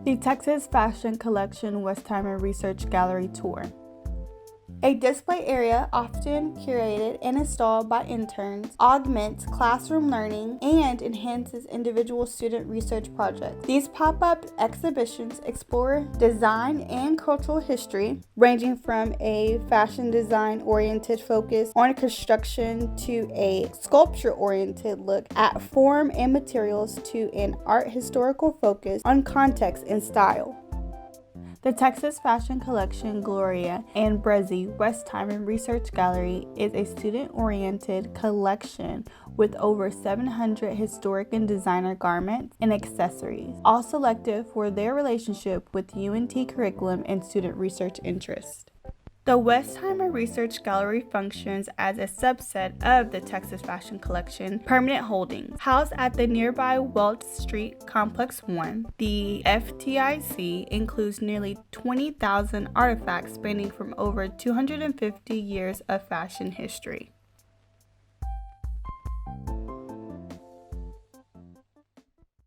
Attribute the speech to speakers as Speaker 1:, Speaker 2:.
Speaker 1: The Texas Fashion Collection Westheimer Research Gallery Tour. A display area, often curated and installed by interns, augments classroom learning and enhances individual student research projects. These pop-up exhibitions explore design and cultural history, ranging from a fashion design-oriented focus on construction to a sculpture-oriented look at form and materials to an art historical focus on context and style. The Texas Fashion Collection Gloria and Brezzi Westheimer Research Gallery is a student-oriented collection with over 700 historic and designer garments and accessories, all selected for their relationship with UNT curriculum and student research interest. The Westheimer Research Gallery functions as a subset of the Texas Fashion Collection Permanent Holdings. Housed at the nearby Welch Street Complex 1, the FTIC includes nearly 20,000 artifacts spanning from over 250 years of fashion history.